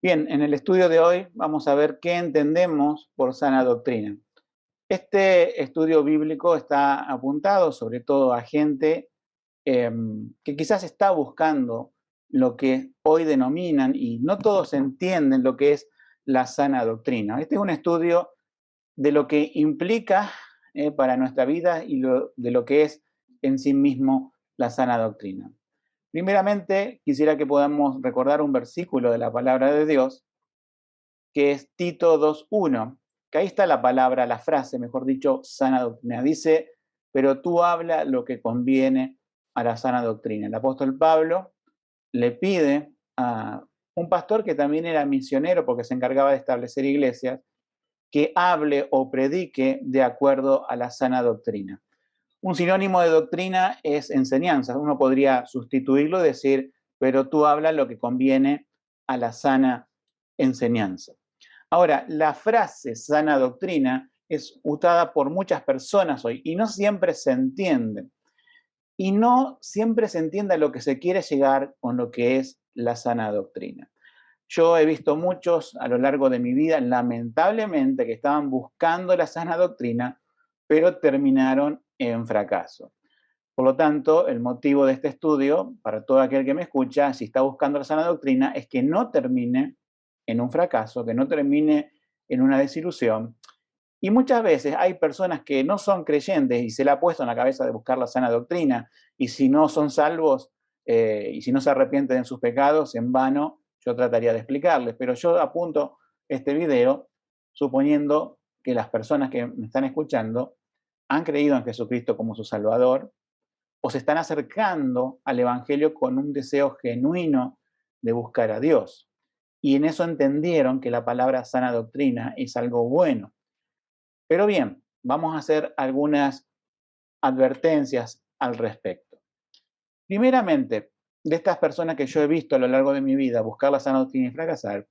Bien, en el estudio de hoy vamos a ver qué entendemos por sana doctrina. Este estudio bíblico está apuntado sobre todo a gente que quizás está buscando lo que hoy denominan, y no todos entienden lo que es la sana doctrina. Este es un estudio de lo que implica para nuestra vida y de lo que es en sí mismo la sana doctrina. Primeramente, quisiera que podamos recordar un versículo de la palabra de Dios que es Tito 2:1, que ahí está la palabra, la frase, mejor dicho, sana doctrina. Dice, pero tú habla lo que conviene a la sana doctrina. El apóstol Pablo le pide a un pastor que también era misionero porque se encargaba de establecer iglesias, que hable o predique de acuerdo a la sana doctrina. Un sinónimo de doctrina es enseñanza. Uno podría sustituirlo y decir, pero tú habla lo que conviene a la sana enseñanza. Ahora, la frase sana doctrina es usada por muchas personas hoy y no siempre se entiende. Y no siempre se entiende a lo que se quiere llegar con lo que es la sana doctrina. Yo he visto muchos a lo largo de mi vida, lamentablemente, que estaban buscando la sana doctrina, pero terminaron en fracaso. Por lo tanto, el motivo de este estudio, para todo aquel que me escucha, si está buscando la sana doctrina, es que no termine en un fracaso, que no termine en una desilusión. Y muchas veces hay personas que no son creyentes y se le ha puesto en la cabeza de buscar la sana doctrina, y si no son salvos y si no se arrepienten de sus pecados, en vano yo trataría de explicarles. Pero yo apunto este video suponiendo que las personas que me están escuchando han creído en Jesucristo como su Salvador, o se están acercando al Evangelio con un deseo genuino de buscar a Dios. Y en eso entendieron que la palabra sana doctrina es algo bueno. Pero bien, vamos a hacer algunas advertencias al respecto. Primeramente, de estas personas que yo he visto a lo largo de mi vida buscar la sana doctrina y fracasar,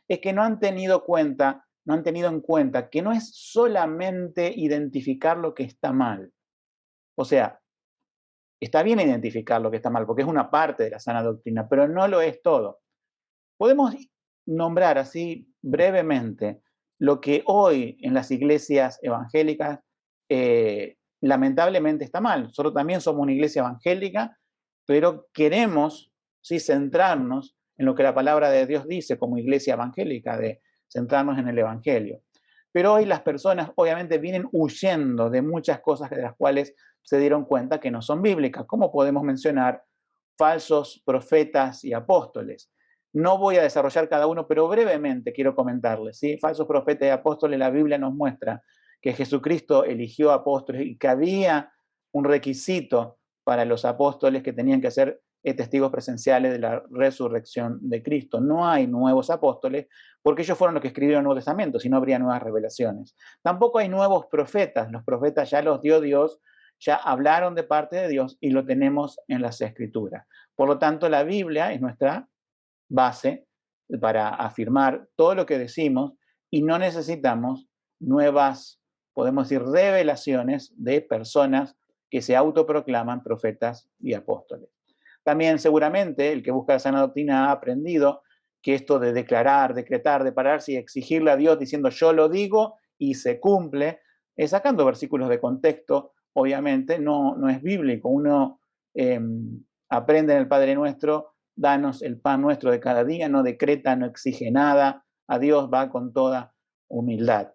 es que no han tenido en cuenta que no es solamente identificar lo que está mal. O sea, está bien identificar lo que está mal, porque es una parte de la sana doctrina, pero no lo es todo. Podemos nombrar así brevemente lo que hoy en las iglesias evangélicas lamentablemente está mal. Nosotros también somos una iglesia evangélica, pero queremos sí centrarnos en lo que la palabra de Dios dice como iglesia evangélica, de centrarnos en el Evangelio. Pero hoy las personas obviamente vienen huyendo de muchas cosas de las cuales se dieron cuenta que no son bíblicas. ¿Cómo podemos mencionar falsos profetas y apóstoles? No voy a desarrollar cada uno, pero brevemente quiero comentarles. ¿Sí? Falsos profetas y apóstoles, la Biblia nos muestra que Jesucristo eligió apóstoles y que había un requisito para los apóstoles que tenían que ser testigos presenciales de la resurrección de Cristo. No hay nuevos apóstoles porque ellos fueron los que escribieron el Nuevo Testamento, si no habría nuevas revelaciones. Tampoco hay nuevos profetas, los profetas ya los dio Dios, ya hablaron de parte de Dios y lo tenemos en las Escrituras. Por lo tanto, la Biblia es nuestra base para afirmar todo lo que decimos y no necesitamos nuevas, podemos decir, revelaciones de personas que se autoproclaman profetas y apóstoles. También seguramente el que busca la sana doctrina ha aprendido que esto de declarar, decretar, de pararse y exigirle a Dios diciendo yo lo digo y se cumple, sacando versículos de contexto, obviamente no es bíblico. Uno aprende en el Padre Nuestro, danos el pan nuestro de cada día, no decreta, no exige nada, a Dios va con toda humildad.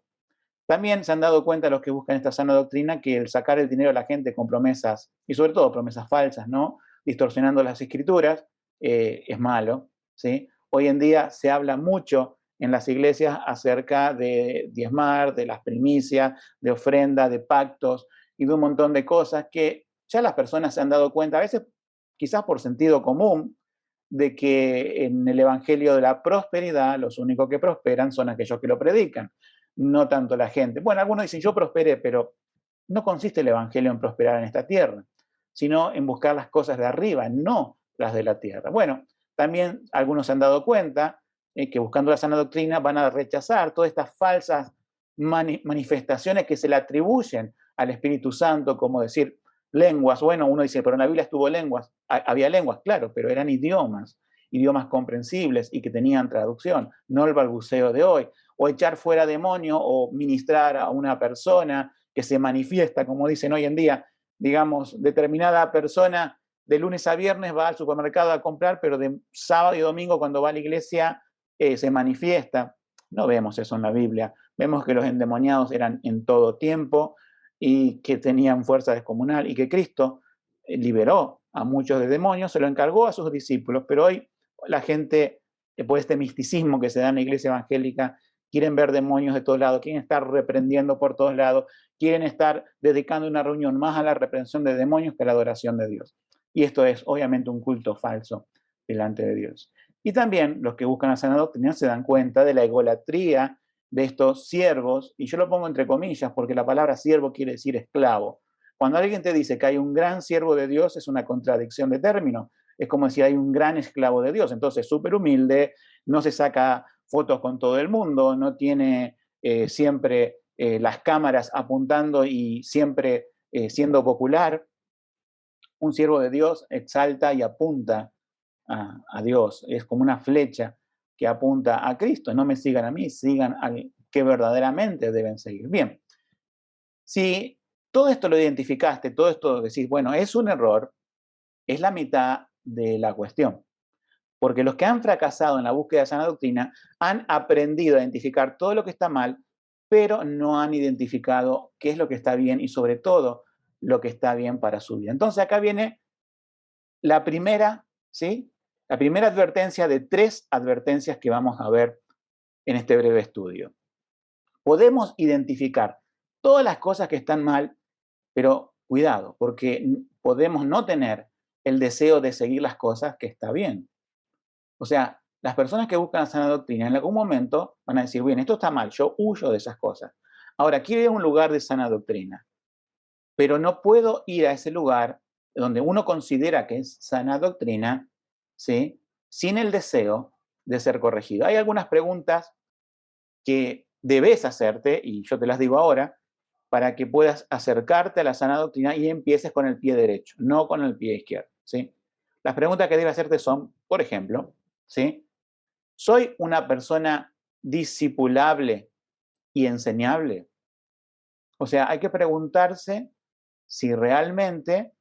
También se han dado cuenta los que buscan esta sana doctrina que el sacar el dinero a la gente con promesas, y sobre todo promesas falsas, ¿no? Distorsionando las escrituras, es malo, ¿sí? Hoy en día se habla mucho en las iglesias acerca de diezmar, de las primicias, de ofrenda, de pactos y de un montón de cosas que ya las personas se han dado cuenta, a veces quizás por sentido común, de que en el Evangelio de la prosperidad los únicos que prosperan son aquellos que lo predican, no tanto la gente. Bueno, algunos dicen yo prosperé, pero no consiste el Evangelio en prosperar en esta tierra, sino en buscar las cosas de arriba, no las de la tierra. Bueno, también algunos se han dado cuenta que buscando la sana doctrina van a rechazar todas estas falsas manifestaciones que se le atribuyen al Espíritu Santo, como decir lenguas. Bueno, uno dice, pero en la Biblia estuvo lenguas, había lenguas, claro, pero eran idiomas. idiomas comprensibles y que tenían traducción, no el balbuceo de hoy, o echar fuera demonio o ministrar a una persona que se manifiesta, como dicen hoy en día, digamos, determinada persona de lunes a viernes va al supermercado a comprar, pero de sábado y domingo cuando va a la iglesia se manifiesta. No vemos eso en la Biblia. Vemos que los endemoniados eran en todo tiempo y que tenían fuerza descomunal y que Cristo liberó a muchos de demonios, se lo encargó a sus discípulos, pero hoy la gente, por este misticismo que se da en la iglesia evangélica, quieren ver demonios de todos lados, quieren estar reprendiendo por todos lados, quieren estar dedicando una reunión más a la reprensión de demonios que a la adoración de Dios. Y esto es obviamente un culto falso delante de Dios. Y también los que buscan la sana doctrina se dan cuenta de la egolatría de estos siervos, y yo lo pongo entre comillas porque la palabra siervo quiere decir esclavo. Cuando alguien te dice que hay un gran siervo de Dios es una contradicción de término. Es como decir hay un gran esclavo de Dios. Entonces, súper humilde, no se saca fotos con todo el mundo, no tiene siempre las cámaras apuntando y siempre siendo popular. Un siervo de Dios exalta y apunta a Dios. Es como una flecha que apunta a Cristo. No me sigan a mí, sigan al que verdaderamente deben seguir. Bien, si todo esto lo identificaste, todo esto decís, bueno, es un error, es la mitad de la cuestión. Porque los que han fracasado en la búsqueda de sana doctrina han aprendido a identificar todo lo que está mal, pero no han identificado qué es lo que está bien y sobre todo lo que está bien para su vida. Entonces acá viene la primera, ¿sí? La primera advertencia de 3 advertencias que vamos a ver en este breve estudio. Podemos identificar todas las cosas que están mal, pero cuidado, porque podemos no tener el deseo de seguir las cosas que está bien. O sea, las personas que buscan la sana doctrina en algún momento van a decir, bien, esto está mal, yo huyo de esas cosas. Ahora, quiero ir a un lugar de sana doctrina, pero no puedo ir a ese lugar donde uno considera que es sana doctrina, ¿sí? Sin el deseo de ser corregido. Hay algunas preguntas que debes hacerte, y yo te las digo ahora, para que puedas acercarte a la sana doctrina y empieces con el pie derecho, no con el pie izquierdo, ¿sí? Las preguntas que debes hacerte son, por ejemplo, ¿sí? ¿Soy una persona discipulable y enseñable? O sea, hay que preguntarse si realmente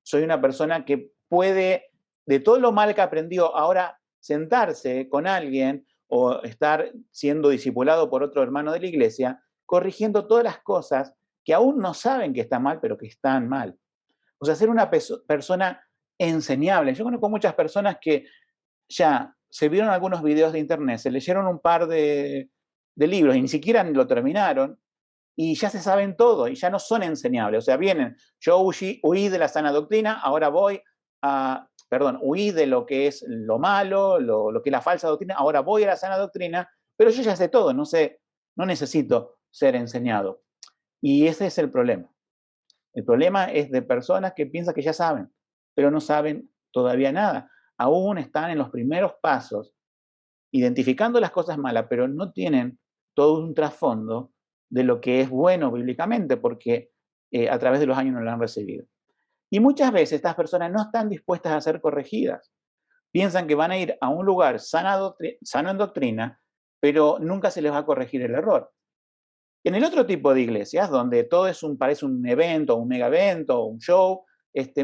soy una persona que puede, de todo lo mal que aprendió, ahora sentarse con alguien o estar siendo discipulado por otro hermano de la iglesia, corrigiendo todas las cosas que aún no saben que están mal, pero que están mal. O sea, ser una persona enseñable. Yo conozco muchas personas que ya se vieron algunos videos de internet, se leyeron un par de libros y ni siquiera lo terminaron, y ya se saben todo y ya no son enseñables. O sea, vienen, yo huí de la sana doctrina, ahora voy perdón, huí de lo que es lo malo, lo que es la falsa doctrina, ahora voy a la sana doctrina, pero yo ya sé todo, no sé, no necesito ser enseñado. Y ese es el problema. El problema es de personas que piensan que ya saben, pero no saben todavía nada. Aún están en los primeros pasos, identificando las cosas malas, pero no tienen todo un trasfondo de lo que es bueno bíblicamente, porque a través de los años no lo han recibido. Y muchas veces estas personas no están dispuestas a ser corregidas. Piensan que van a ir a un lugar sano en doctrina, pero nunca se les va a corregir el error. En el otro tipo de iglesias, donde todo parece un evento, un mega evento, un show,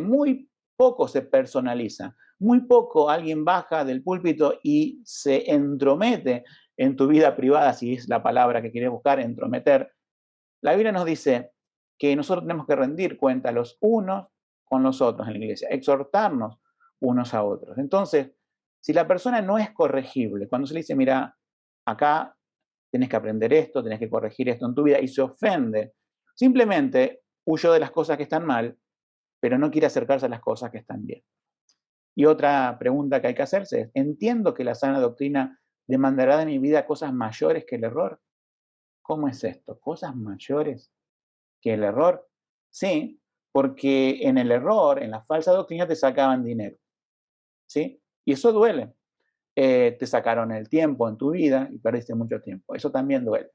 muy poco se personaliza, muy poco alguien baja del púlpito y se entromete en tu vida privada, si es la palabra que quieres buscar, entrometer. La Biblia nos dice que nosotros tenemos que rendir cuenta los unos con los otros en la iglesia, exhortarnos unos a otros. Entonces, si la persona no es corregible, cuando se le dice, mira, acá tenés que aprender esto, tenés que corregir esto en tu vida, y se ofende, simplemente huyó de las cosas que están mal, pero no quiere acercarse a las cosas que están bien. Y otra pregunta que hay que hacerse es, ¿entiendo que la sana doctrina demandará de mi vida cosas mayores que el error? ¿Cómo es esto? ¿Cosas mayores que el error? Sí, porque en el error, en la falsa doctrina, te sacaban dinero, ¿sí? Y eso duele. Te sacaron el tiempo en tu vida y perdiste mucho tiempo. Eso también duele.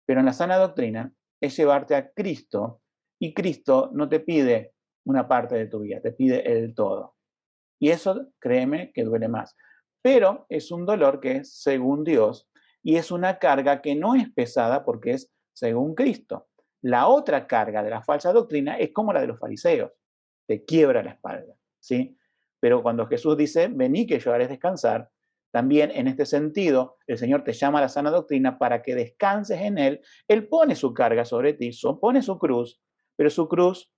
Pero en la sana doctrina es llevarte a Cristo y Cristo no te pide una parte de tu vida, te pide el todo. Y eso, créeme, que duele más. Pero es un dolor que es según Dios y es una carga que no es pesada porque es según Cristo. La otra carga de la falsa doctrina es como la de los fariseos, te quiebra la espalda, ¿sí? Pero cuando Jesús dice, vení que yo haré descansar, también en este sentido, el Señor te llama a la sana doctrina para que descanses en Él. Él pone su carga sobre ti, pone su cruz, pero su cruz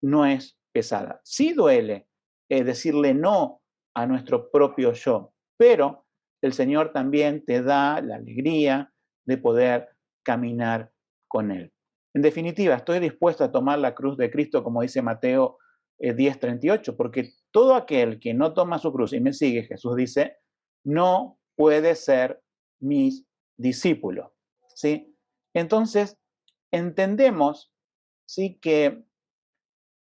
no es pesada. Sí duele decirle no a nuestro propio yo, pero el Señor también te da la alegría de poder caminar con Él. En definitiva, estoy dispuesto a tomar la cruz de Cristo, como dice Mateo 10:38, porque todo aquel que no toma su cruz y me sigue, Jesús dice, no puede ser mi discípulo. ¿Sí? Entonces, entendemos, ¿sí?, que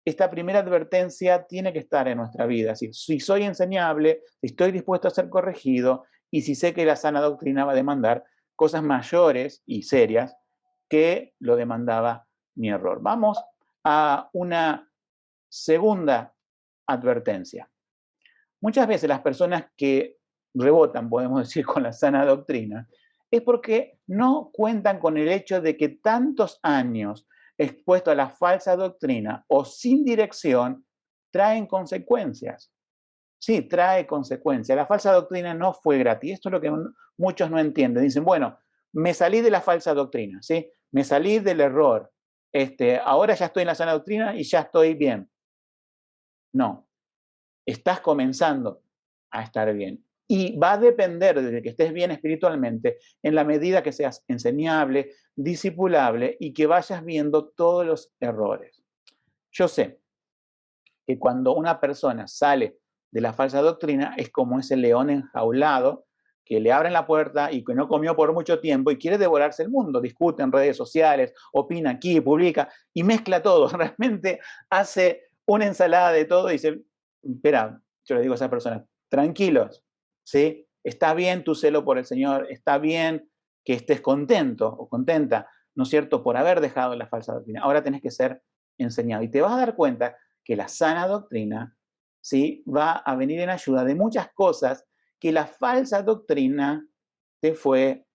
esta primera advertencia tiene que estar en nuestra vida. Si soy enseñable, si estoy dispuesto a ser corregido y si sé que la sana doctrina va a demandar cosas mayores y serias que lo demandaba mi error. Vamos a una segunda advertencia. Muchas veces las personas que rebotan, podemos decir, con la sana doctrina, es porque no cuentan con el hecho de que tantos años expuestos a la falsa doctrina o sin dirección traen consecuencias. Sí, trae consecuencias. La falsa doctrina no fue gratis. Esto es lo que muchos no entienden. Dicen, bueno, me salí de la falsa doctrina, ¿sí? Me salí del error. Ahora ya estoy en la sana doctrina y ya estoy bien. No, estás comenzando a estar bien. Y va a depender de que estés bien espiritualmente en la medida que seas enseñable, discipulable y que vayas viendo todos los errores. Yo sé que cuando una persona sale de la falsa doctrina es como ese león enjaulado que le abren la puerta y que no comió por mucho tiempo y quiere devorarse el mundo, discute en redes sociales, opina aquí, publica y mezcla todo. Realmente hace una ensalada de todo y dice, espera, yo le digo a esa persona, tranquilos, ¿sí? Está bien tu celo por el Señor, está bien que estés contento o contenta, ¿no es cierto?, por haber dejado la falsa doctrina. Ahora tenés que ser enseñado y te vas a dar cuenta que la sana doctrina, ¿sí?, va a venir en ayuda de muchas cosas que la falsa doctrina te fue,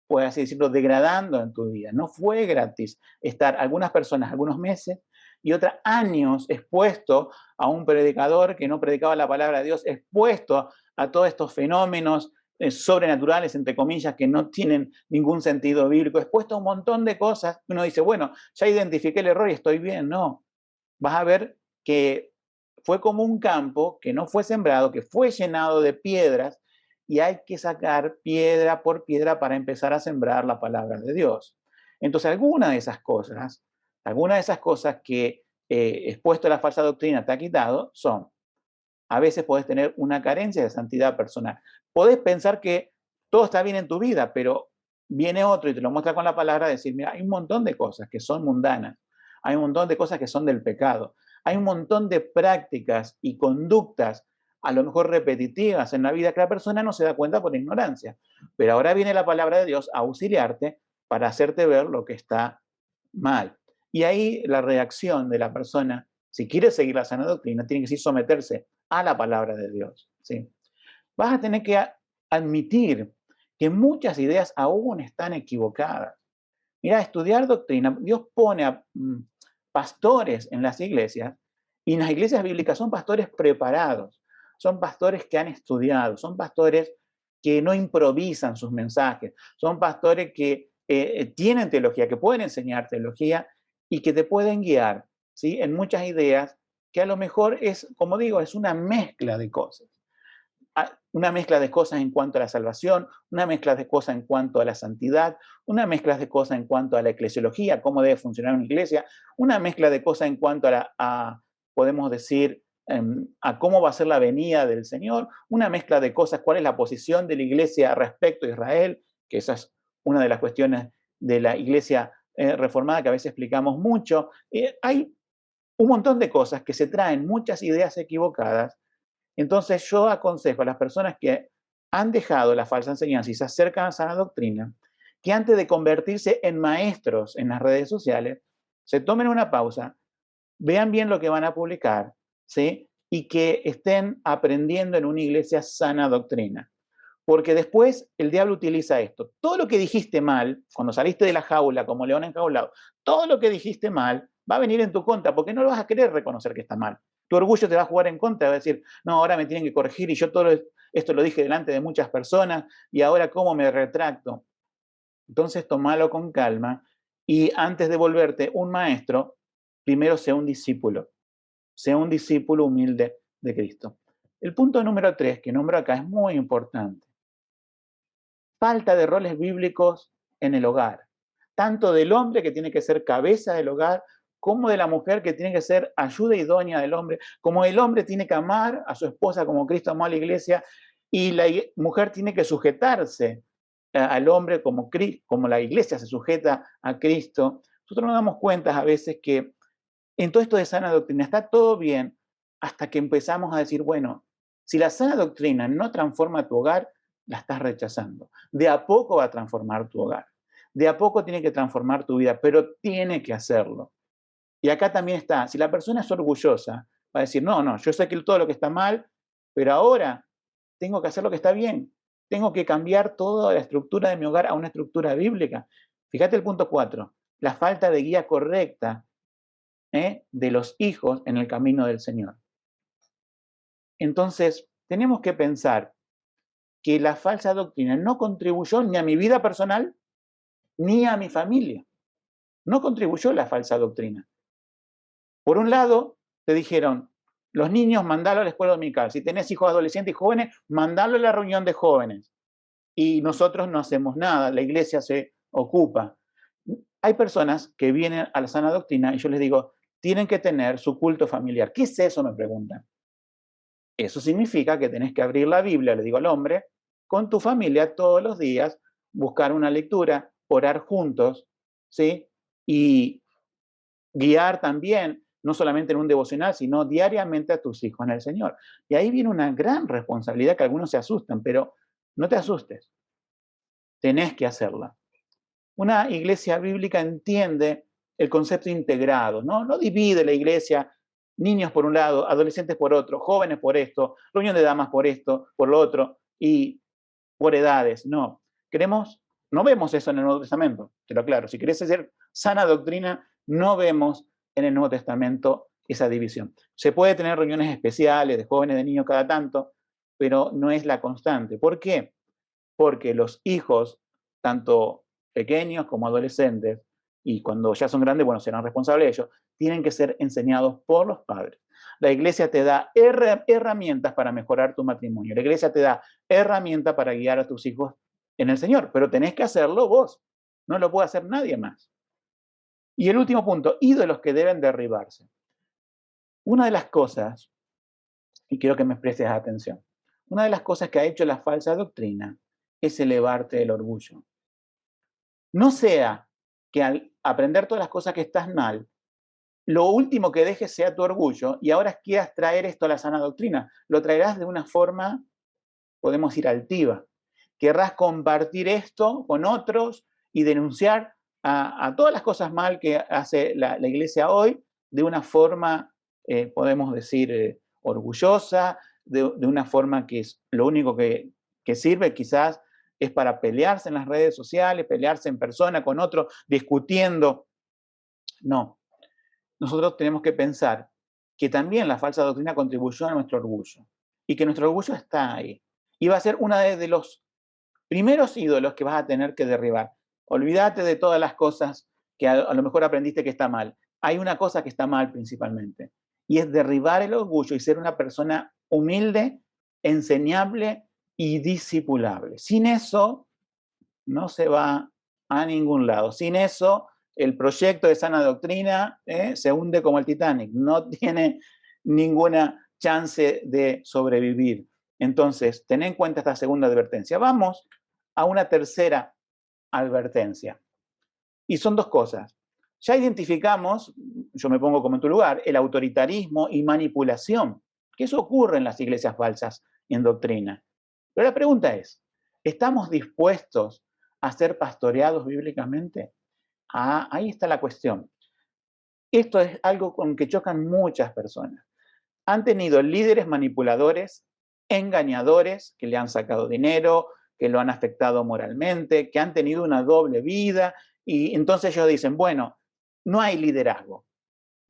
por así decirlo, degradando en tu vida. No fue gratis estar algunas personas algunos meses y otras años expuesto a un predicador que no predicaba la palabra de Dios, expuesto a todos estos fenómenos sobrenaturales, entre comillas, que no tienen ningún sentido bíblico, expuesto a un montón de cosas. Uno dice, bueno, ya identifiqué el error y estoy bien. No, vas a ver que fue como un campo que no fue sembrado, que fue llenado de piedras y hay que sacar piedra por piedra para empezar a sembrar la palabra de Dios. Entonces, algunas de esas cosas que expuesto a la falsa doctrina te ha quitado son, a veces podés tener una carencia de santidad personal. Podés pensar que todo está bien en tu vida, pero viene otro y te lo muestra con la palabra, decir, mira, hay un montón de cosas que son mundanas, hay un montón de cosas que son del pecado, hay un montón de prácticas y conductas, a lo mejor repetitivas en la vida, que la persona no se da cuenta por ignorancia. Pero ahora viene la palabra de Dios a auxiliarte para hacerte ver lo que está mal. Y ahí la reacción de la persona, si quiere seguir la sana doctrina, tiene que sí someterse a la palabra de Dios, ¿sí? Vas a tener que admitir que muchas ideas aún están equivocadas. Mira, estudiar doctrina, Dios pone a pastores en las iglesias y en las iglesias bíblicas son pastores preparados, son pastores que han estudiado, son pastores que no improvisan sus mensajes, son pastores que tienen teología, que pueden enseñar teología y que te pueden guiar, ¿sí?, en muchas ideas que a lo mejor es, como digo, es una mezcla de cosas. Una mezcla de cosas en cuanto a la salvación, una mezcla de cosas en cuanto a la santidad, una mezcla de cosas en cuanto a la eclesiología, cómo debe funcionar una iglesia, una mezcla de cosas en cuanto podemos decir, a cómo va a ser la venida del Señor, una mezcla de cosas, cuál es la posición de la iglesia respecto a Israel, que esa es una de las cuestiones de la iglesia reformada que a veces explicamos mucho. Hay un montón de cosas que se traen, muchas ideas equivocadas. Entonces yo aconsejo a las personas que han dejado la falsa enseñanza y se acercan a sana doctrina, que antes de convertirse en maestros en las redes sociales, se tomen una pausa, vean bien lo que van a publicar, ¿sí?, y que estén aprendiendo en una iglesia sana doctrina. Porque después el diablo utiliza esto. Todo lo que dijiste mal, cuando saliste de la jaula como león enjaulado, todo lo que dijiste mal va a venir en tu contra, porque no lo vas a querer reconocer que está mal. Tu orgullo te va a jugar en contra, va a decir, no, ahora me tienen que corregir y yo todo esto lo dije delante de muchas personas y ahora cómo me retracto. Entonces tomalo con calma y antes de volverte un maestro, primero sea un discípulo humilde de Cristo. El punto número 3 que nombro acá es muy importante. Falta de roles bíblicos en el hogar, tanto del hombre que tiene que ser cabeza del hogar, como de la mujer que tiene que ser ayuda idónea del hombre, como el hombre tiene que amar a su esposa como Cristo amó a la iglesia, y la mujer tiene que sujetarse al hombre como la iglesia se sujeta a Cristo. Nosotros nos damos cuenta a veces que en todo esto de sana doctrina está todo bien hasta que empezamos a decir, bueno, si la sana doctrina no transforma tu hogar, la estás rechazando. De a poco va a transformar tu hogar. De a poco tiene que transformar tu vida, pero tiene que hacerlo. Y acá también está, si la persona es orgullosa, va a decir, no, no, yo sé que todo lo que está mal, pero ahora tengo que hacer lo que está bien. Tengo que cambiar toda la estructura de mi hogar a una estructura bíblica. Fíjate el punto 4, la falta de guía correcta de los hijos en el camino del Señor. Entonces, tenemos que pensar que la falsa doctrina no contribuyó ni a mi vida personal ni a mi familia. No contribuyó la falsa doctrina. Por un lado, te dijeron, los niños, mandalo a la escuela dominical. Si tenés hijos adolescentes y jóvenes, mandalo a la reunión de jóvenes. Y nosotros no hacemos nada, la iglesia se ocupa. Hay personas que vienen a la sana doctrina y yo les digo, tienen que tener su culto familiar. ¿Qué es eso? Me preguntan. Eso significa que tenés que abrir la Biblia, le digo al hombre, con tu familia todos los días, buscar una lectura, orar juntos, ¿sí? Y guiar también, no solamente en un devocional, sino diariamente a tus hijos en el Señor. Y ahí viene una gran responsabilidad que algunos se asustan, pero no te asustes, tenés que hacerla. Una iglesia bíblica entiende el concepto integrado, ¿no? No divide la iglesia, niños por un lado, adolescentes por otro, jóvenes por esto, reunión de damas por esto, por lo otro, y por edades, no. No vemos eso en el Nuevo Testamento, te lo aclaro. Si querés hacer sana doctrina, no vemos en el Nuevo Testamento esa división. Se puede tener reuniones especiales de jóvenes, de niños cada tanto, pero no es la constante. ¿Por qué? Porque los hijos, tanto pequeños como adolescentes, y cuando ya son grandes, bueno, serán responsables de ellos, tienen que ser enseñados por los padres. La iglesia te da herramientas para mejorar tu matrimonio. La iglesia te da herramientas para guiar a tus hijos en el Señor, pero tenés que hacerlo vos. No lo puede hacer nadie más. Y el último punto, ídolos que deben derribarse. Una de las cosas, y quiero que me prestes atención, una de las cosas que ha hecho la falsa doctrina es elevarte el orgullo. No sea que al aprender todas las cosas que estás mal, lo último que dejes sea tu orgullo y ahora quieras traer esto a la sana doctrina. Lo traerás de una forma, podemos decir, altiva. Querrás compartir esto con otros y denunciar a todas las cosas mal que hace la iglesia hoy de una forma, podemos decir, orgullosa, de una forma que es lo único que sirve quizás es para pelearse en las redes sociales, pelearse en persona con otro, discutiendo. No, nosotros tenemos que pensar que también la falsa doctrina contribuyó a nuestro orgullo y que nuestro orgullo está ahí. Y va a ser uno de los primeros ídolos que vas a tener que derribar. Olvídate de todas las cosas que a lo mejor aprendiste que está mal. Hay una cosa que está mal principalmente y es derribar el orgullo y ser una persona humilde, enseñable y discipulable. Sin eso, no se va a ningún lado. Sin eso, el proyecto de sana doctrina se hunde como el Titanic. No tiene ninguna chance de sobrevivir. Entonces, ten en cuenta esta segunda advertencia. Vamos a una tercera advertencia. Y son dos cosas. Ya identificamos, yo me pongo como en tu lugar, el autoritarismo y manipulación, que eso ocurre en las iglesias falsas en doctrina. Pero la pregunta es, ¿estamos dispuestos a ser pastoreados bíblicamente? Ahí está la cuestión. Esto es algo con que chocan muchas personas. han tenido líderes manipuladores, engañadores, que le han sacado dinero, que lo han afectado moralmente, que han tenido una doble vida, y entonces ellos dicen, bueno, no hay liderazgo.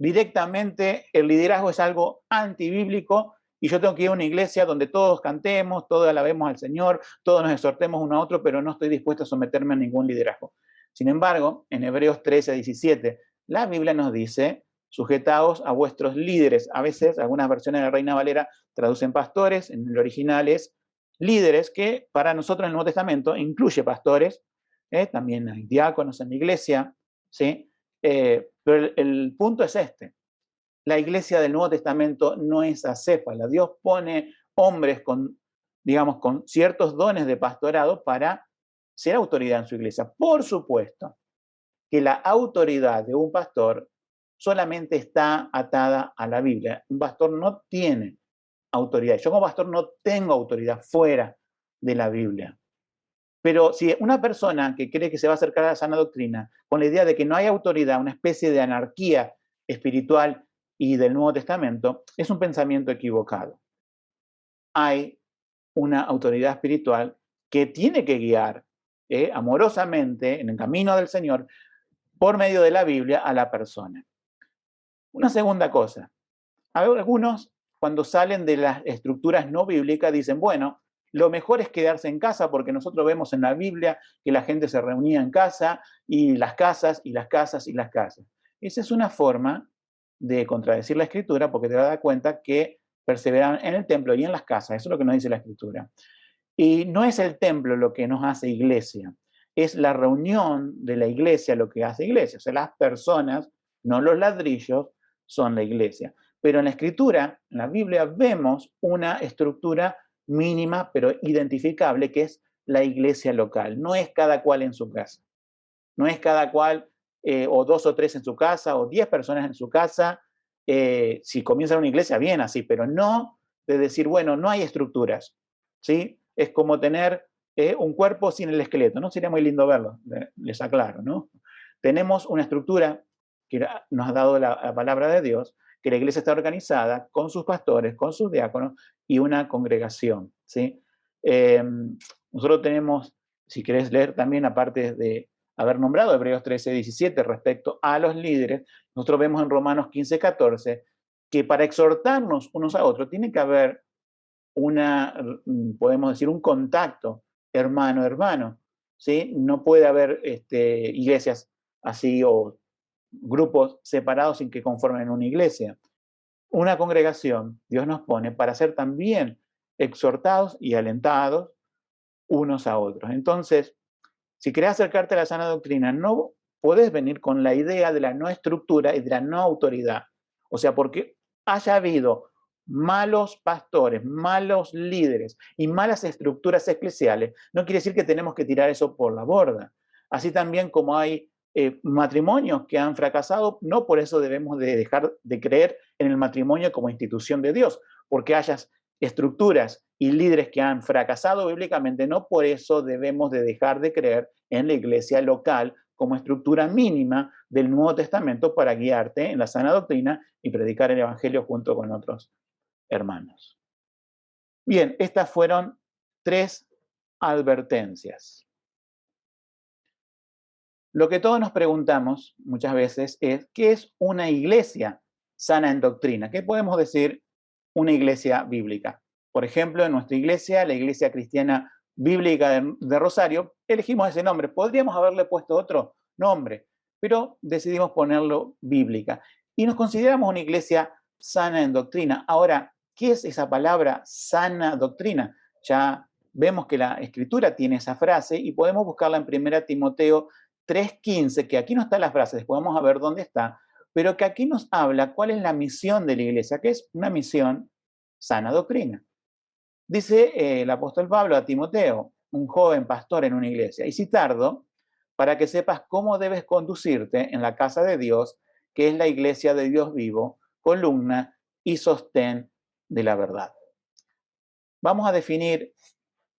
Directamente el liderazgo es algo antibíblico y yo tengo que ir a una iglesia donde todos cantemos, todos alabemos al Señor, todos nos exhortemos uno a otro, pero no estoy dispuesto a someterme a ningún liderazgo. Sin embargo, en Hebreos 13:17, la Biblia nos dice, sujetaos a vuestros líderes. A veces, algunas versiones de la Reina Valera traducen pastores, en el original es líderes, que para nosotros en el Nuevo Testamento incluye pastores, también hay diáconos en la iglesia, ¿sí? Pero el punto es este. La iglesia del Nuevo Testamento no es acéfala. Dios pone hombres con, digamos, con ciertos dones de pastorado para ser autoridad en su iglesia. Por supuesto que la autoridad de un pastor solamente está atada a la Biblia. Un pastor no tiene autoridad. Yo como pastor no tengo autoridad fuera de la Biblia. Pero si una persona que cree que se va a acercar a la sana doctrina con la idea de que no hay autoridad, una especie de anarquía espiritual y del Nuevo Testamento, es un pensamiento equivocado. Hay una autoridad espiritual que tiene que guiar amorosamente en el camino del Señor por medio de la Biblia a la persona. Una segunda cosa, algunos cuando salen de las estructuras no bíblicas dicen, bueno, lo mejor es quedarse en casa porque nosotros vemos en la Biblia que la gente se reunía en casa y las casas y las casas y las casas. Esa es una forma de contradecir la Escritura porque te vas a dar cuenta que perseveran en el templo y en las casas. Eso es lo que nos dice la Escritura. Y no es el templo lo que nos hace iglesia, es la reunión de la iglesia lo que hace iglesia. O sea, las personas, no los ladrillos, son la iglesia. Pero en la Escritura, en la Biblia, vemos una estructura mínima pero identificable que es la iglesia local. No es cada cual en su casa. No es cada cual o 2 o 3 en su casa o 10 personas en su casa. Si comienza una iglesia, bien así, pero no de decir, bueno, no hay estructuras. ¿Sí? Es como tener un cuerpo sin el esqueleto. No sería muy lindo verlo, les aclaro, ¿no? Tenemos una estructura que nos ha dado la palabra de Dios, que la iglesia está organizada con sus pastores, con sus diáconos y una congregación, ¿sí? Nosotros tenemos, si querés leer también, aparte de haber nombrado Hebreos 13:17 respecto a los líderes, nosotros vemos en Romanos 15:14 que para exhortarnos unos a otros tiene que haber podemos decir, un contacto hermano-hermano, ¿sí? No puede haber iglesias así o grupos separados sin que conformen una iglesia. Una congregación, Dios nos pone para ser también exhortados y alentados unos a otros. Entonces, si querés acercarte a la sana doctrina, no podés venir con la idea de la no estructura y de la no autoridad. O sea, porque haya habido malos pastores, malos líderes y malas estructuras eclesiales, no quiere decir que tenemos que tirar eso por la borda. Así también como hay matrimonios que han fracasado, no por eso debemos de dejar de creer en el matrimonio como institución de Dios, porque hayas estructuras y líderes que han fracasado bíblicamente, no por eso debemos de dejar de creer en la iglesia local como estructura mínima del Nuevo Testamento para guiarte en la sana doctrina y predicar el Evangelio junto con otros hermanos. Bien, estas fueron 3 advertencias. Lo que todos nos preguntamos muchas veces es, ¿qué es una iglesia sana en doctrina? ¿Qué podemos decir una iglesia bíblica? Por ejemplo, en nuestra iglesia, la Iglesia Cristiana Bíblica de Rosario, elegimos ese nombre. Podríamos haberle puesto otro nombre, pero decidimos ponerlo bíblica. Y nos consideramos una iglesia sana en doctrina. Ahora, ¿qué es esa palabra sana doctrina? Ya vemos que la Escritura tiene esa frase y podemos buscarla en 1 Timoteo 3:15, que aquí no está la frase, después vamos a ver dónde está, pero que aquí nos habla cuál es la misión de la iglesia, que es una misión sana doctrina. Dice el apóstol Pablo a Timoteo, un joven pastor en una iglesia, y citarlo para que sepas cómo debes conducirte en la casa de Dios, que es la iglesia de Dios vivo, columna y sostén de la verdad. Vamos a definir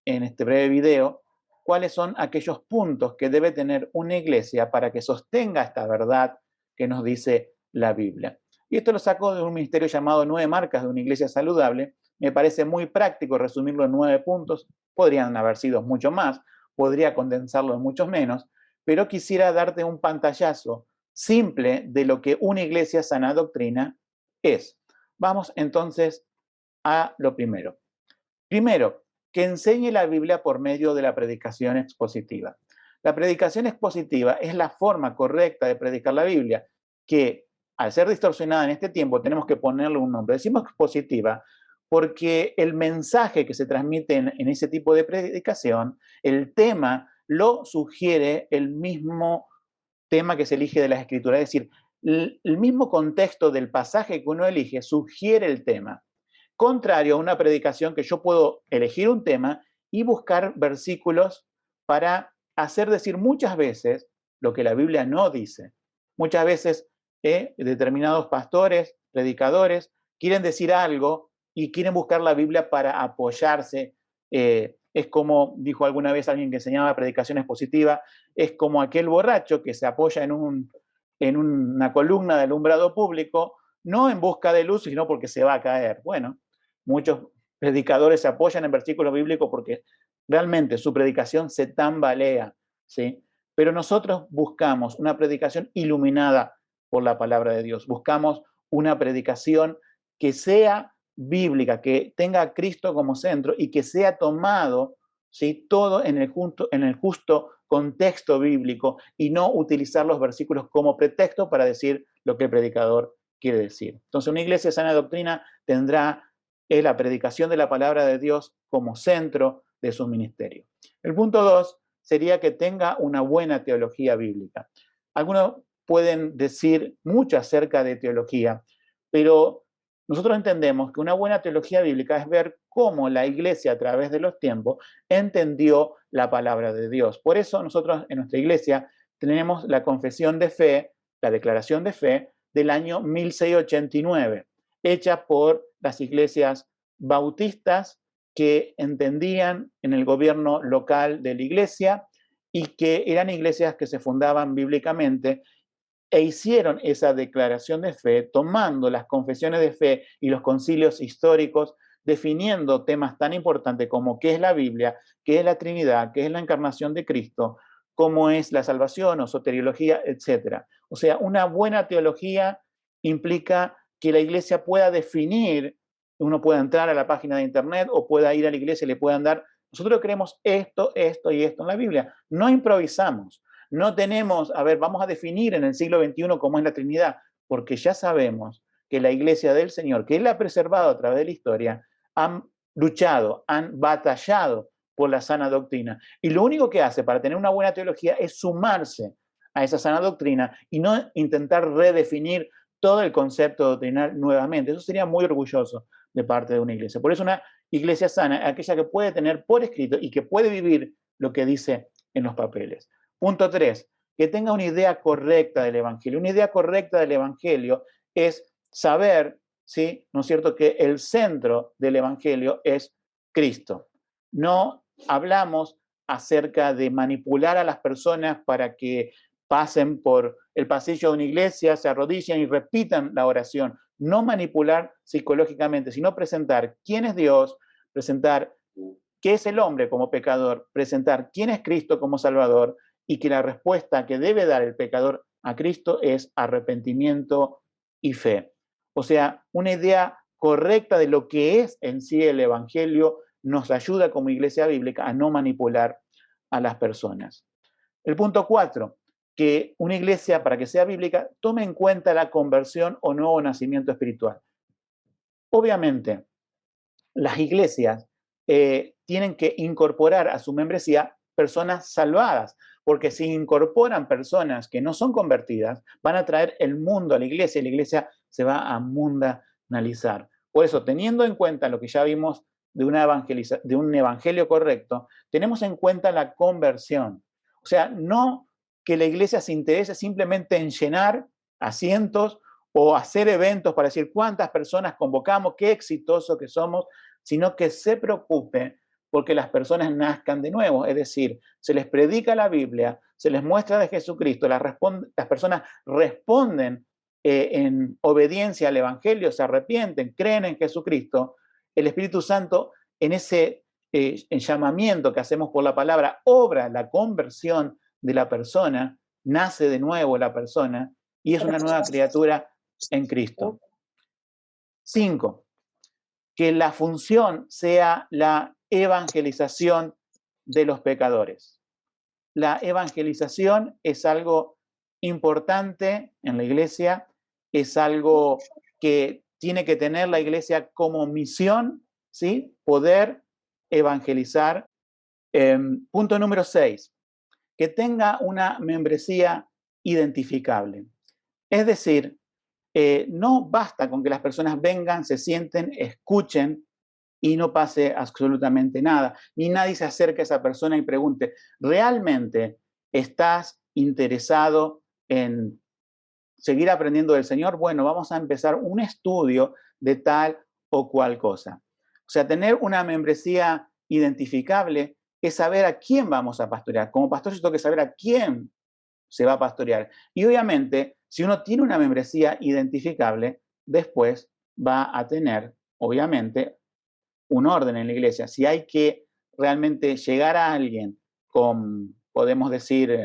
en este breve video cuáles son aquellos puntos que debe tener una iglesia para que sostenga esta verdad que nos dice la Biblia. Y esto lo saco de un ministerio llamado 9 marcas de una iglesia saludable. Me parece muy práctico resumirlo en 9 puntos. Podrían haber sido mucho más, podría condensarlo en muchos menos, pero quisiera darte un pantallazo simple de lo que una iglesia sana doctrina es. Vamos entonces a lo primero. Primero, que enseñe la Biblia por medio de la predicación expositiva. La predicación expositiva es la forma correcta de predicar la Biblia, que al ser distorsionada en este tiempo tenemos que ponerle un nombre. Decimos expositiva porque el mensaje que se transmite en ese tipo de predicación, el tema, lo sugiere el mismo tema que se elige de las escrituras. Es decir, el mismo contexto del pasaje que uno elige sugiere el tema. Contrario a una predicación que yo puedo elegir un tema y buscar versículos para hacer decir muchas veces lo que la Biblia no dice. Muchas veces determinados pastores, predicadores, quieren decir algo y quieren buscar la Biblia para apoyarse. Es como dijo alguna vez alguien que enseñaba predicación expositiva, es como aquel borracho que se apoya en una columna de alumbrado público, no en busca de luz, sino porque se va a caer. Bueno, muchos predicadores se apoyan en versículos bíblicos porque realmente su predicación se tambalea, ¿sí? Pero nosotros buscamos una predicación iluminada por la palabra de Dios. Buscamos una predicación que sea bíblica, que tenga a Cristo como centro y que sea tomado, ¿sí?, todo en el justo contexto bíblico y no utilizar los versículos como pretexto para decir lo que el predicador quiere decir. Entonces, una iglesia sana doctrina tendrá la predicación de la palabra de Dios como centro de su ministerio. El punto 2 sería que tenga una buena teología bíblica. Algunos pueden decir mucho acerca de teología, pero nosotros entendemos que una buena teología bíblica es ver cómo la iglesia a través de los tiempos entendió la palabra de Dios. Por eso nosotros en nuestra iglesia tenemos la confesión de fe, la declaración de fe del año 1689, hecha por las iglesias bautistas que entendían en el gobierno local de la iglesia y que eran iglesias que se fundaban bíblicamente e hicieron esa declaración de fe tomando las confesiones de fe y los concilios históricos, definiendo temas tan importantes como qué es la Biblia, qué es la Trinidad, qué es la encarnación de Cristo, cómo es la salvación o soteriología, etc. O sea, una buena teología implica que la iglesia pueda definir, uno pueda entrar a la página de internet o pueda ir a la iglesia y le puedan dar, nosotros creemos esto, esto y esto en la Biblia. No improvisamos. No tenemos, a ver, vamos a definir en el siglo XXI cómo es la Trinidad, porque ya sabemos que la iglesia del Señor, que Él ha preservado a través de la historia, han luchado, han batallado por la sana doctrina. Y lo único que hace para tener una buena teología es sumarse a esa sana doctrina y no intentar redefinir todo el concepto doctrinal nuevamente. Eso sería muy orgulloso de parte de una iglesia. Por eso una iglesia sana es aquella que puede tener por escrito y que puede vivir lo que dice en los papeles. Punto 3, que tenga una idea correcta del Evangelio. Una idea correcta del Evangelio es saber, ¿sí?, ¿no es cierto?, que el centro del Evangelio es Cristo. No hablamos acerca de manipular a las personas para que pasen por el pasillo de una iglesia, se arrodillen y repitan la oración. No manipular psicológicamente, sino presentar quién es Dios, presentar qué es el hombre como pecador, presentar quién es Cristo como Salvador y que la respuesta que debe dar el pecador a Cristo es arrepentimiento y fe. O sea, una idea correcta de lo que es en sí el Evangelio nos ayuda como iglesia bíblica a no manipular a las personas. El punto 4, que una iglesia, para que sea bíblica, tome en cuenta la conversión o nuevo nacimiento espiritual. Obviamente, las iglesias tienen que incorporar a su membresía personas salvadas, porque si incorporan personas que no son convertidas, van a traer el mundo a la iglesia y la iglesia se va a mundanalizar. Por eso, teniendo en cuenta lo que ya vimos de un evangelio correcto, tenemos en cuenta la conversión. O sea, no que la iglesia se interese simplemente en llenar asientos o hacer eventos para decir cuántas personas convocamos, qué exitoso que somos, sino que se preocupe porque las personas nazcan de nuevo, es decir, se les predica la Biblia, se les muestra de Jesucristo, las personas responden en obediencia al Evangelio, se arrepienten, creen en Jesucristo, el Espíritu Santo en ese llamamiento que hacemos por la palabra, obra la conversión de la persona, nace de nuevo la persona y es una nueva criatura en Cristo. 5. Que la función sea la evangelización de los pecadores. La evangelización es algo importante en la iglesia, es algo que tiene que tener la iglesia como misión, ¿sí? Poder evangelizar. Punto número 6, que tenga una membresía identificable. Es decir, no basta con que las personas vengan, se sienten, escuchen y no pase absolutamente nada, ni nadie se acerque a esa persona y pregunte, ¿realmente estás interesado en seguir aprendiendo del Señor? Bueno, vamos a empezar un estudio de tal o cual cosa. O sea, tener una membresía identificable es saber a quién vamos a pastorear. Como pastor yo tengo que saber a quién se va a pastorear. Y obviamente, si uno tiene una membresía identificable, después va a tener, obviamente, un orden en la iglesia. Si hay que realmente llegar a alguien con, podemos decir,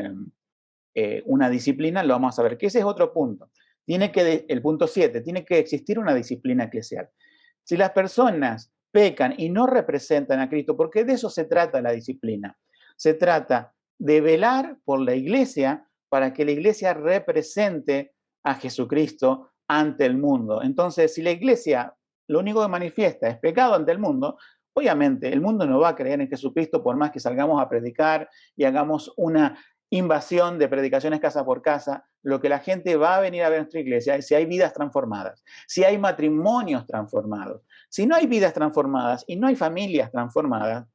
una disciplina, lo vamos a ver, que ese es otro punto. El punto 7, tiene que existir una disciplina eclesial. Si las personas pecan y no representan a Cristo, porque de eso se trata la disciplina, se trata de velar por la iglesia para que la iglesia represente a Jesucristo ante el mundo. Entonces, si la iglesia lo único que manifiesta es pecado ante el mundo, obviamente el mundo no va a creer en Jesucristo por más que salgamos a predicar y hagamos una invasión de predicaciones casa por casa. Lo que la gente va a venir a ver en nuestra iglesia es si hay vidas transformadas, si hay matrimonios transformados. Si no hay vidas transformadas y no hay familias transformadas,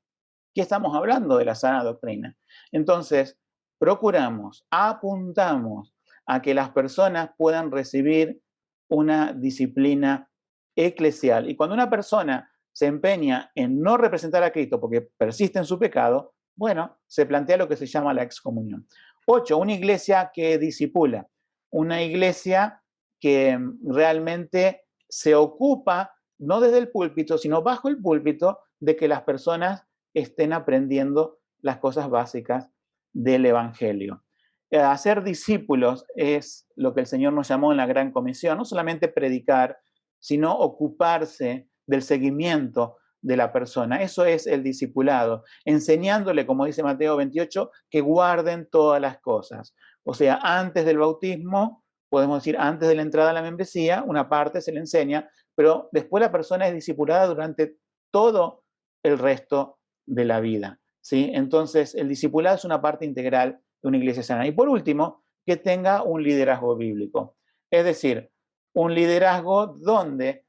¿qué estamos hablando de la sana doctrina? Entonces, procuramos, apuntamos a que las personas puedan recibir una disciplina eclesial. Y cuando una persona se empeña en no representar a Cristo porque persiste en su pecado, bueno, se plantea lo que se llama la excomunión. 8. Una iglesia que discipula, una iglesia que realmente se ocupa, no desde el púlpito, sino bajo el púlpito, de que las personas estén aprendiendo las cosas básicas del Evangelio. Hacer discípulos es lo que el Señor nos llamó en la Gran Comisión, no solamente predicar, sino ocuparse del seguimiento de la persona. Eso es el discipulado, enseñándole, como dice Mateo 28, que guarden todas las cosas. O sea, antes del bautismo, podemos decir, antes de la entrada a la membresía, una parte se le enseña, pero después la persona es discipulada durante todo el resto de la vida, ¿sí? Entonces, el discipulado es una parte integral de una iglesia sana. Y por último, que tenga un liderazgo bíblico. Es decir, un liderazgo donde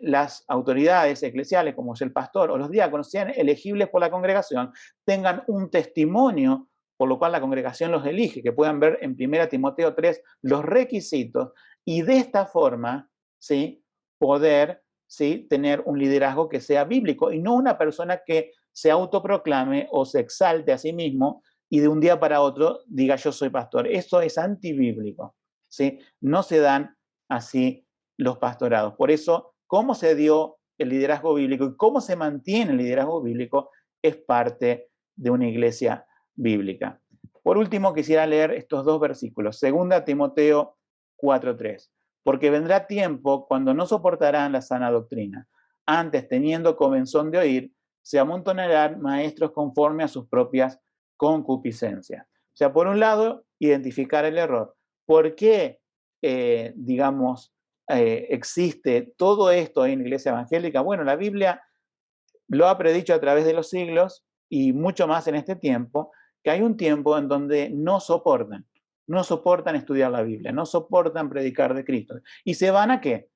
las autoridades eclesiales, como es el pastor o los diáconos, sean elegibles por la congregación, tengan un testimonio por lo cual la congregación los elige, que puedan ver en 1 Timoteo 3 los requisitos y de esta forma, ¿sí?, poder, ¿sí?, tener un liderazgo que sea bíblico y no una persona que se autoproclame o se exalte a sí mismo y de un día para otro diga yo soy pastor. Eso es antibíblico, ¿sí? No se dan así los pastorados. Por eso, cómo se dio el liderazgo bíblico y cómo se mantiene el liderazgo bíblico es parte de una iglesia bíblica. Por último, quisiera leer estos dos versículos. 2 Timoteo 4:3. Porque vendrá tiempo cuando no soportarán la sana doctrina. Antes, teniendo comezón de oír, se amontonarán maestros conforme a sus propias concupiscencias. O sea, por un lado, identificar el error. ¿Por qué, existe todo esto en la iglesia evangélica? Bueno, la Biblia lo ha predicho a través de los siglos y mucho más en este tiempo, que hay un tiempo en donde no soportan estudiar la Biblia, no soportan predicar de Cristo. ¿Y se van a qué?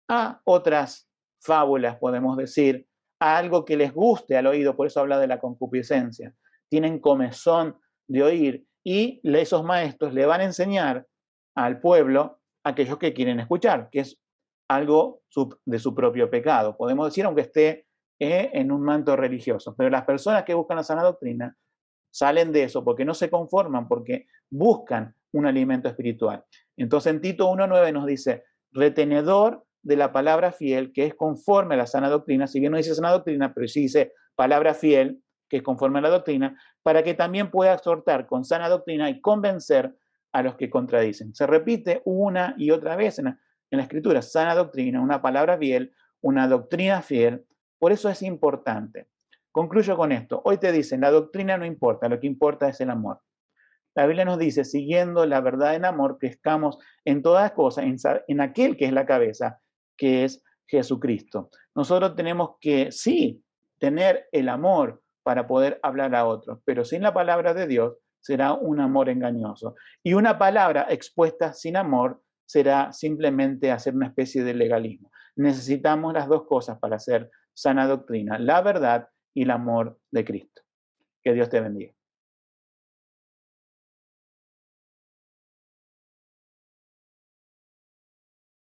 A otras fábulas, podemos decir, a algo que les guste al oído, por eso habla de la concupiscencia. Tienen comezón de oír y esos maestros le van a enseñar al pueblo aquellos que quieren escuchar, que es algo de su propio pecado. Podemos decir, aunque esté en un manto religioso, pero las personas que buscan la sana doctrina salen de eso porque no se conforman, porque buscan un alimento espiritual. Entonces en Tito 1:9 nos dice, retenedor de la palabra fiel, que es conforme a la sana doctrina, si bien no dice sana doctrina, pero sí dice palabra fiel, que es conforme a la doctrina, para que también pueda exhortar con sana doctrina y convencer a los que contradicen. Se repite una y otra vez en la Escritura, sana doctrina, una palabra fiel, una doctrina fiel, por eso es importante. Concluyo con esto, hoy te dicen, la doctrina no importa, lo que importa es el amor. La Biblia nos dice, siguiendo la verdad en amor, crezcamos en todas cosas, en aquel que es la cabeza, que es Jesucristo. Nosotros tenemos que, sí, tener el amor para poder hablar a otros, pero sin la palabra de Dios será un amor engañoso. Y una palabra expuesta sin amor será simplemente hacer una especie de legalismo. Necesitamos las dos cosas para hacer sana doctrina, la verdad y el amor de Cristo. Que Dios te bendiga.